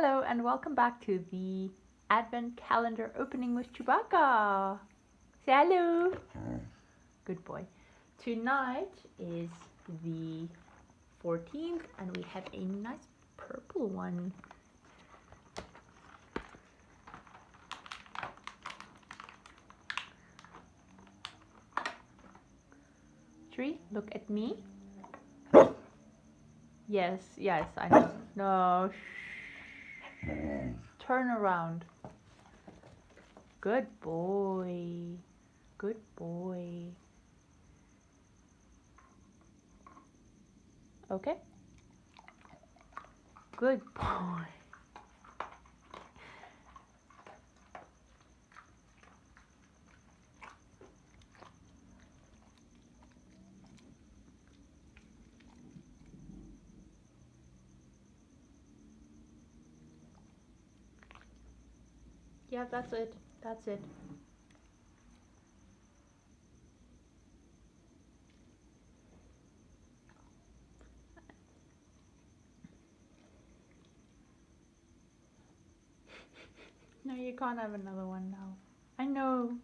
Hello and welcome back to the Advent Calendar opening with Chewbacca. Say hello. Good boy. Tonight is the 14th and we have a nice purple one. Tree, look at me. Yes, I know. No, shh. Turn around. Good boy. Good boy. Okay. Good boy. Yeah, that's it. That's it. No, you can't have another one now. I know.